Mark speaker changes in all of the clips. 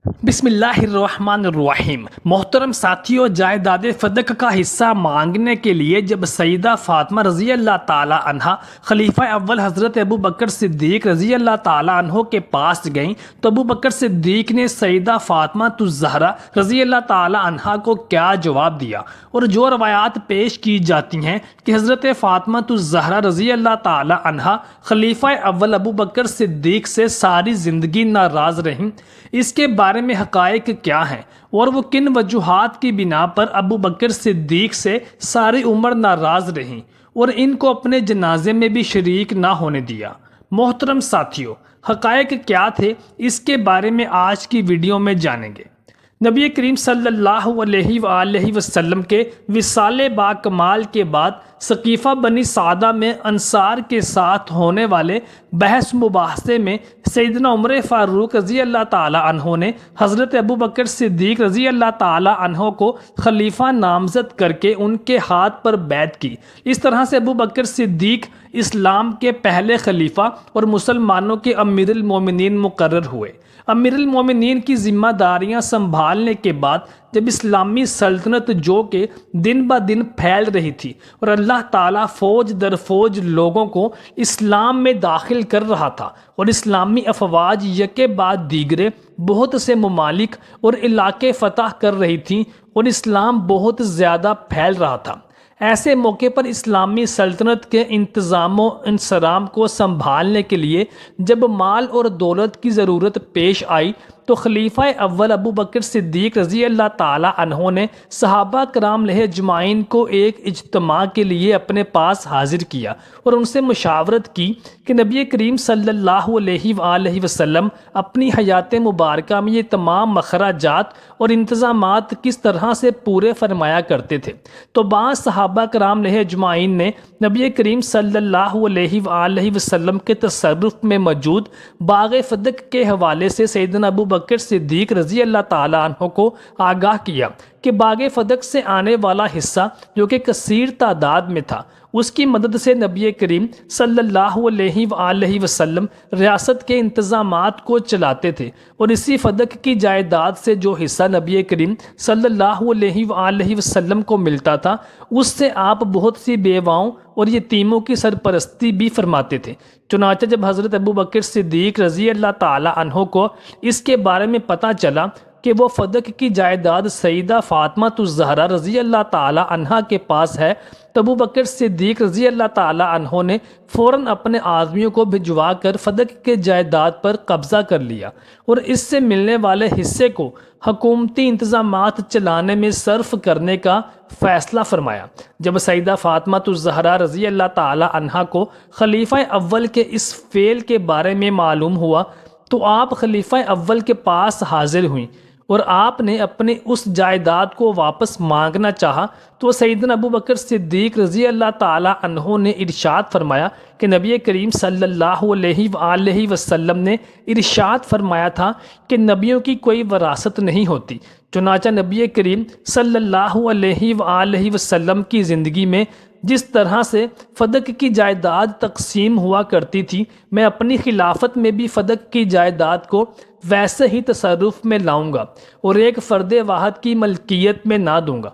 Speaker 1: بسم اللہ الرحمن الرحیم۔ محترم ساتھیوں، جائیداد فدق کا حصہ مانگنے کے لیے جب سیدہ فاطمہ رضی اللہ تعالی عنہ خلیفہ اول حضرت ابو بکر صدیق رضی اللہ تعالی عنہ کے پاس گئیں تو ابو بکر صدیق نے سیدہ فاطمہ الزہرا رضی اللہ تعالی عنہ کو کیا جواب دیا، اور جو روایات پیش کی جاتی ہیں کہ حضرت فاطمہ الزہرا رضی اللہ تعالی عنہ خلیفہ اول ابو بکر صدیق سے ساری زندگی ناراض رہیں، اس کے بارے میں حقائق کیا ہیں اور وہ کن وجوہات کی بنا پر ابو بکر صدیق سے ساری عمر ناراض رہیں اور ان کو اپنے جنازے میں بھی شریک نہ ہونے دیا۔ محترم ساتھیوں، حقائق کیا تھے، اس کے بارے میں آج کی ویڈیو میں جانیں گے۔ نبی کریم صلی اللہ علیہ وآلہ وسلم کے وصال با کمال کے بعد ثقیفہ بنی سعدہ میں انصار کے ساتھ ہونے والے بحث مباحثے میں سیدنا عمر فاروق رضی اللہ تعالی عنہ نے حضرت ابو بکر صدیق رضی اللہ تعالی عنہ کو خلیفہ نامزد کر کے ان کے ہاتھ پر بیعت کی۔ اس طرح سے ابو بکر صدیق اسلام کے پہلے خلیفہ اور مسلمانوں کے امیر المومنین مقرر ہوئے۔ امیر المومنین کی ذمہ داریاں سنبھالنے کے بعد جب اسلامی سلطنت جو کہ دن بہ دن پھیل رہی تھی اور اللہ تعالیٰ فوج در فوج لوگوں کو اسلام میں داخل کر رہا تھا اور اسلامی افواج یکے بعد دیگرے بہت سے ممالک اور علاقے فتح کر رہی تھیں اور اسلام بہت زیادہ پھیل رہا تھا، ایسے موقع پر اسلامی سلطنت کے انتظام و انصرام کو سنبھالنے کے لیے جب مال اور دولت کی ضرورت پیش آئی تو خلیفہ اول ابو بکر صدیق رضی اللہ تعالی عنہ نے صحابہ کرام علیہ اجمعین کو ایک اجتماع کے لیے اپنے پاس حاضر کیا اور ان سے مشاورت کی کہ نبی کریم صلی اللہ علیہ وآلہ وسلم اپنی حیات مبارکہ میں یہ تمام مخراجات اور انتظامات کس طرح سے پورے فرمایا کرتے تھے۔ تو بعض صحابہ کرام علیہ اجمعین نے نبی کریم صلی اللہ علیہ وآلہ وسلم کے تصرف میں موجود باغ فدق کے حوالے سے سیدنا ابو بکر صدیق رضی اللہ تعالی عنہ کو آگاہ کیا کہ باغ فدق سے آنے والا حصہ جو کہ کثیر تعداد میں تھا، اس کی مدد سے نبی کریم صلی اللہ علیہ وآلہ وسلم ریاست کے انتظامات کو چلاتے تھے، اور اسی فدق کی جائیداد سے جو حصہ نبی کریم صلی اللہ علیہ وآلہ وسلم کو ملتا تھا اس سے آپ بہت سی بیواؤں اور یتیموں کی سرپرستی بھی فرماتے تھے۔ چنانچہ جب حضرت ابو بکر صدیق رضی اللہ تعالی عنہ کو اس کے بارے میں پتہ چلا کہ وہ فدق کی جائیداد سیدہ فاطمہ الزہرا رضی اللہ تعالی عنہ کے پاس ہے تو ابو بکر صدیق رضی اللہ تعالی عنہ نے فوراً اپنے آدمیوں کو بھجوا کر فدق کے جائیداد پر قبضہ کر لیا اور اس سے ملنے والے حصے کو حکومتی انتظامات چلانے میں صرف کرنے کا فیصلہ فرمایا۔ جب سیدہ فاطمہ الزہرا رضی اللہ تعالی عنہ کو خلیفہ اول کے اس فعل کے بارے میں معلوم ہوا تو آپ خلیفہ اول کے پاس حاضر ہوئیں اور آپ نے اپنے اس جائیداد کو واپس مانگنا چاہا تو سیدنا ابو بکر صدیق رضی اللہ تعالی عنہ نے ارشاد فرمایا کہ نبی کریم صلی اللہ علیہ وآلہ وسلم نے ارشاد فرمایا تھا کہ نبیوں کی کوئی وراثت نہیں ہوتی۔ چنانچہ نبی کریم صلی اللہ علیہ وآلہ وسلم کی زندگی میں جس طرح سے فدق کی جائیداد تقسیم ہوا کرتی تھی، میں اپنی خلافت میں بھی فدق کی جائیداد کو ویسے ہی تصرف میں لاؤں گا اور ایک فرد واحد کی ملکیت میں نہ دوں گا۔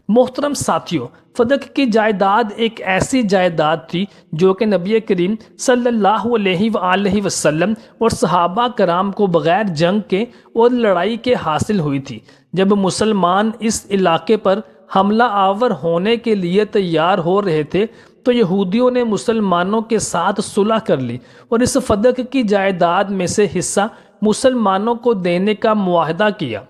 Speaker 1: محترم ساتھیوں، فدق کی جائیداد ایک ایسی جائیداد تھی جو کہ نبی کریم صلی اللہ علیہ وآلہ وسلم اور صحابہ کرام کو بغیر جنگ کے اور لڑائی کے حاصل ہوئی تھی۔ جب مسلمان اس علاقے پر حملہ آور ہونے کے لیے تیار ہو رہے تھے تو یہودیوں نے مسلمانوں کے ساتھ صلح کر لی اور اس فدق کی جائیداد میں سے حصہ مسلمانوں کو دینے کا معاہدہ کیا۔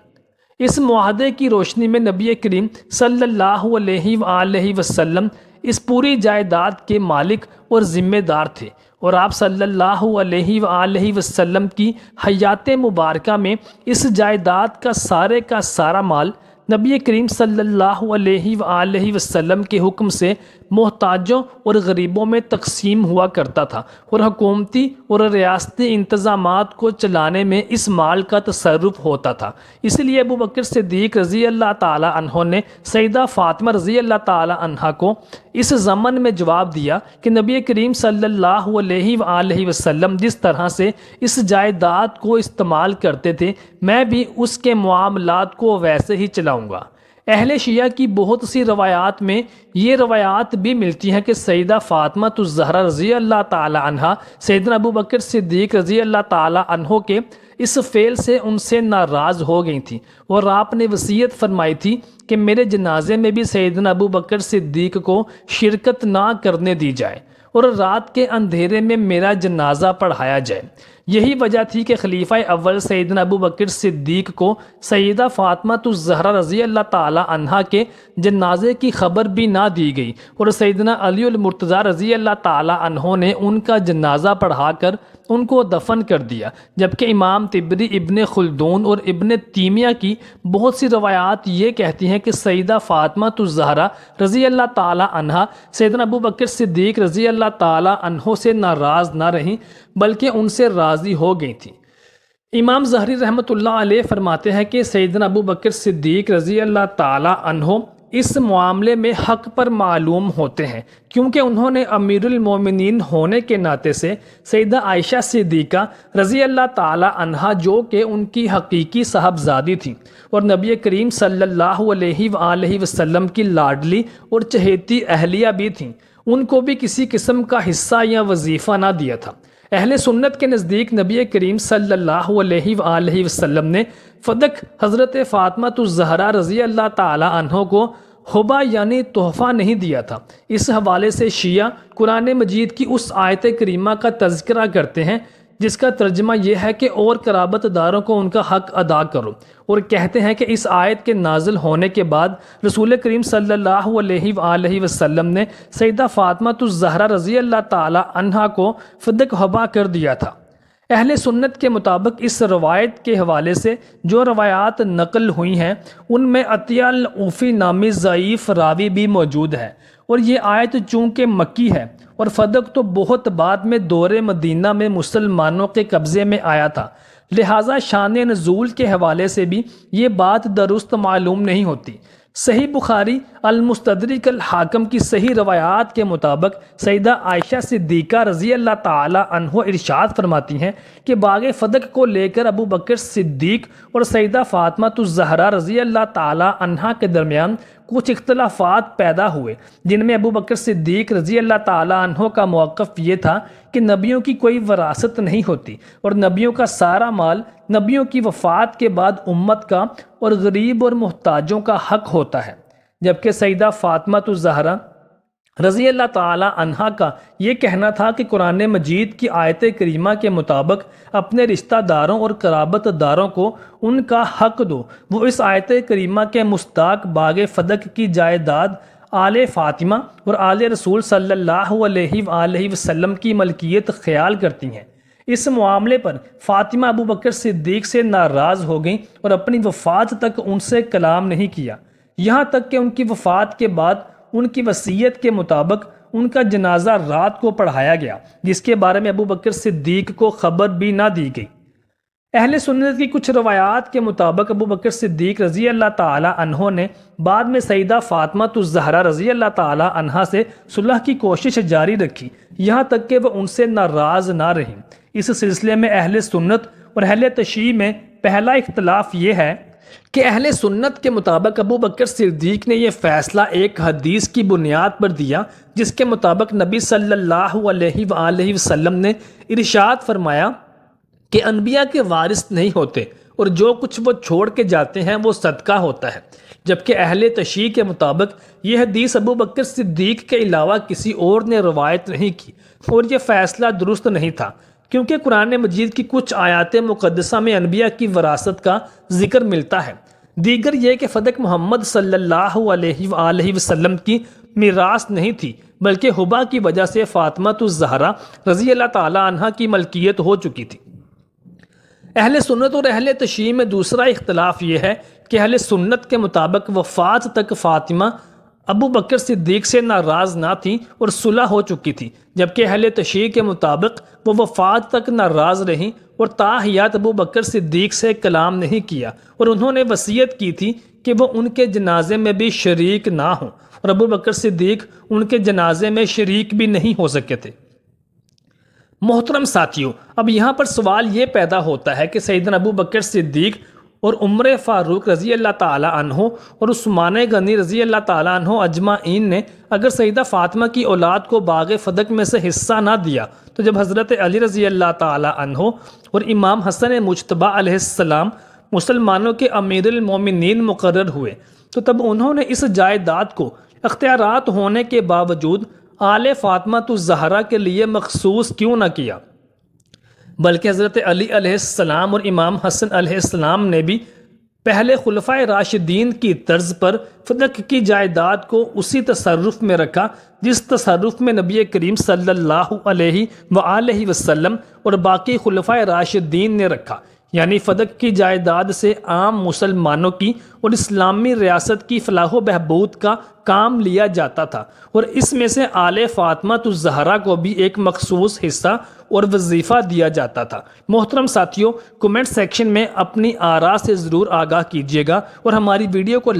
Speaker 1: اس معاہدے کی روشنی میں نبی کریم صلی اللہ علیہ وآلہ وسلم اس پوری جائیداد کے مالک اور ذمہ دار تھے، اور آپ صلی اللہ علیہ وآلہ وسلم کی حیات مبارکہ میں اس جائیداد کا سارا مال نبی کریم صلی اللہ علیہ وآلہ وسلم کے حکم سے محتاجوں اور غریبوں میں تقسیم ہوا کرتا تھا، اور حکومتی اور ریاستی انتظامات کو چلانے میں اس مال کا تصرف ہوتا تھا۔ اس لیے ابو بکر صدیق رضی اللہ تعالی عنہ نے سیدہ فاطمہ رضی اللہ تعالی عنہ کو اس ضمن میں جواب دیا کہ نبی کریم صلی اللہ علیہ وآلہ وسلم جس طرح سے اس جائیداد کو استعمال کرتے تھے، میں بھی اس کے معاملات کو ویسے ہی چلاؤں گا۔ اہل شیعہ کی بہت سی روایات میں یہ روایات بھی ملتی ہیں کہ سیدہ فاطمہ الزہرا رضی اللہ تعالی عنہ سیدنا ابو بکر صدیق رضی اللہ تعالی عنہ کے اس فعل سے ان سے ناراض ہو گئی تھیں، اور آپ نے وصیت فرمائی تھی کہ میرے جنازے میں بھی سیدنا ابو بکر صدیق کو شرکت نہ کرنے دی جائے اور رات کے اندھیرے میں میرا جنازہ پڑھایا جائے۔ یہی وجہ تھی کہ خلیفہ اول سیدنا ابو بکر صدیق کو سیدہ فاطمہ الزہرا رضی اللہ تعالی عنہا کے جنازے کی خبر بھی نہ دی گئی، اور سیدنا علی المرتضیٰ رضی اللہ تعالی عنہ نے ان کا جنازہ پڑھا کر ان کو دفن کر دیا، جبکہ امام طبری، ابن خلدون اور ابن تیمیہ کی بہت سی روایات یہ کہتی ہیں کہ سیدہ فاطمہ الزہرا رضی اللہ تعالی عنہا سیدنا ابو بکر صدیق رضی اللہ تعالی عنہ سے ناراض نہ رہیں بلکہ ان سے راضی ہو گئی تھیں۔ امام ظاہری رحمۃ اللہ علیہ فرماتے ہیں کہ سیدنا ابو بکر صدیق رضی اللہ تعالی عنہ اس معاملے میں حق پر معلوم ہوتے ہیں، کیونکہ انہوں نے امیر المومنین ہونے کے ناطے سے سیدہ عائشہ صدیقہ رضی اللہ تعالی عنہا جو کہ ان کی حقیقی صاحبزادی تھیں اور نبی کریم صلی اللہ علیہ وآلہ وسلم کی لاڈلی اور چہیتی اہلیہ بھی تھیں، ان کو بھی کسی قسم کا حصہ یا وظیفہ نہ دیا تھا۔ اہل سنت کے نزدیک نبی کریم صلی اللہ علیہ وآلہ وسلم نے فدق حضرت فاطمہ الزہرا رضی اللہ تعالی عنہ کو ہبہ یعنی تحفہ نہیں دیا تھا۔ اس حوالے سے شیعہ قرآن مجید کی اس آیت کریمہ کا تذکرہ کرتے ہیں جس کا ترجمہ یہ ہے کہ اور قرابت داروں کو ان کا حق ادا کرو، اور کہتے ہیں کہ اس آیت کے نازل ہونے کے بعد رسول کریم صلی اللہ علیہ وآلہ وسلم نے سیدہ فاطمہ الزہرا رضی اللہ تعالی عنہا کو فدق ہبہ کر دیا تھا۔ اہل سنت کے مطابق اس روایت کے حوالے سے جو روایات نقل ہوئی ہیں ان میں عطیہ العوفی نامی ضعیف راوی بھی موجود ہے، اور یہ آیت چونکہ مکی ہے اور فدق تو بہت بعد میں دور مدینہ میں مسلمانوں کے قبضے میں آیا تھا، لہٰذا شان نزول کے حوالے سے بھی یہ بات درست معلوم نہیں ہوتی۔ صحیح بخاری المستدرک الحاکم کی صحیح روایات کے مطابق سیدہ عائشہ صدیقہ رضی اللہ تعالی عنہ ارشاد فرماتی ہیں کہ باغ فدق کو لے کر ابو بکر صدیق اور سیدہ فاطمہ الزہرا رضی اللہ تعالی عنہ کے درمیان کچھ اختلافات پیدا ہوئے، جن میں ابو بکر صدیق رضی اللہ تعالی عنہ کا موقف یہ تھا کہ نبیوں کی کوئی وراثت نہیں ہوتی اور نبیوں کا سارا مال نبیوں کی وفات کے بعد امت کا اور غریب اور محتاجوں کا حق ہوتا ہے، جبکہ سیدہ فاطمہ الزہرا رضی اللہ تعالی عنہا کا یہ کہنا تھا کہ قرآن مجید کی آیت کریمہ کے مطابق اپنے رشتہ داروں اور قرابت داروں کو ان کا حق دو۔ وہ اس آیت کریمہ کے مصداق باغ فدق کی جائیداد آل فاطمہ اور آل رسول صلی اللہ علیہ وآلہ وسلم کی ملکیت خیال کرتی ہیں۔ اس معاملے پر فاطمہ ابو بکر صدیق سے ناراض ہو گئیں اور اپنی وفات تک ان سے کلام نہیں کیا، یہاں تک کہ ان کی وفات کے بعد ان کی وصیت کے مطابق ان کا جنازہ رات کو پڑھایا گیا، جس کے بارے میں ابو بکر صدیق کو خبر بھی نہ دی گئی۔ اہل سنت کی کچھ روایات کے مطابق ابو بکر صدیق رضی اللہ تعالی عنہ نے بعد میں سیدہ فاطمہ الزہرا رضی اللہ تعالی عنہا سے صلح کی کوشش جاری رکھی، یہاں تک کہ وہ ان سے ناراض نہ رہیں۔ اس سلسلے میں اہل سنت اور اہل تشیع میں پہلا اختلاف یہ ہے کہ اہل سنت کے مطابق ابو بکر صدیق نے یہ فیصلہ ایک حدیث کی بنیاد پر دیا جس کے مطابق نبی صلی اللہ علیہ وآلہ وسلم نے ارشاد فرمایا کہ انبیاء کے وارث نہیں ہوتے اور جو کچھ وہ چھوڑ کے جاتے ہیں وہ صدقہ ہوتا ہے، جبکہ اہل تشیع کے مطابق یہ حدیث ابو بکر صدیق کے علاوہ کسی اور نے روایت نہیں کی اور یہ فیصلہ درست نہیں تھا، کیونکہ قرآن مجید کی کچھ آیات مقدسہ میں انبیاء کی وراثت کا ذکر ملتا ہے۔ دیگر یہ کہ فدق محمد صلی اللہ علیہ وآلہ وسلم کی میراث نہیں تھی بلکہ ہبہ کی وجہ سے فاطمہ الزہرا رضی اللہ تعالی عنہ کی ملکیت ہو چکی تھی۔ اہل سنت اور اہل تشیع میں دوسرا اختلاف یہ ہے کہ اہل سنت کے مطابق وفات تک فاطمہ ابو بکر صدیق سے ناراض نہ تھیں اور صلح ہو چکی تھی، جبکہ اہل تشیع کے مطابق وہ وفات تک ناراض رہیں اور تاحیات ابو بکر صدیق سے کلام نہیں کیا، اور انہوں نے وصیت کی تھی کہ وہ ان کے جنازے میں بھی شریک نہ ہوں، اور ابو بکر صدیق ان کے جنازے میں شریک بھی نہیں ہو سکے تھے۔ محترم ساتھیوں، اب یہاں پر سوال یہ پیدا ہوتا ہے کہ سیدنا ابو بکر صدیق اور عمر فاروق رضی اللہ تعالی عنہ اور عثمان غنی رضی اللہ تعالی عنہ اجمعین نے اگر سیدہ فاطمہ کی اولاد کو باغ فدق میں سے حصہ نہ دیا تو جب حضرت علی رضی اللہ تعالی عنہ اور امام حسن مجتبی علیہ السلام مسلمانوں کے امیر المومنین مقرر ہوئے تو تب انہوں نے اس جائیداد کو اختیارات ہونے کے باوجود آل فاطمہ الزہرا کے لیے مخصوص کیوں نہ کیا، بلکہ حضرت علی علیہ السلام اور امام حسن علیہ السلام نے بھی پہلے خلفائے راشدین کی طرز پر فدق کی جائیداد کو اسی تصرف میں رکھا جس تصرف میں نبی کریم صلی اللہ علیہ وآلہ وسلم اور باقی خلفائے راشدین نے رکھا، یعنی فدق کی جائیداد سے عام مسلمانوں کی اور اسلامی ریاست کی فلاح و بہبود کا کام لیا جاتا تھا، اور اس میں سے آل فاطمہ الزہرا کو بھی ایک مخصوص حصہ اور وظیفہ دیا جاتا تھا۔ محترم ساتھیوں، کمنٹ سیکشن میں اپنی آراء سے ضرور آگاہ کیجیے گا اور ہماری ویڈیو کو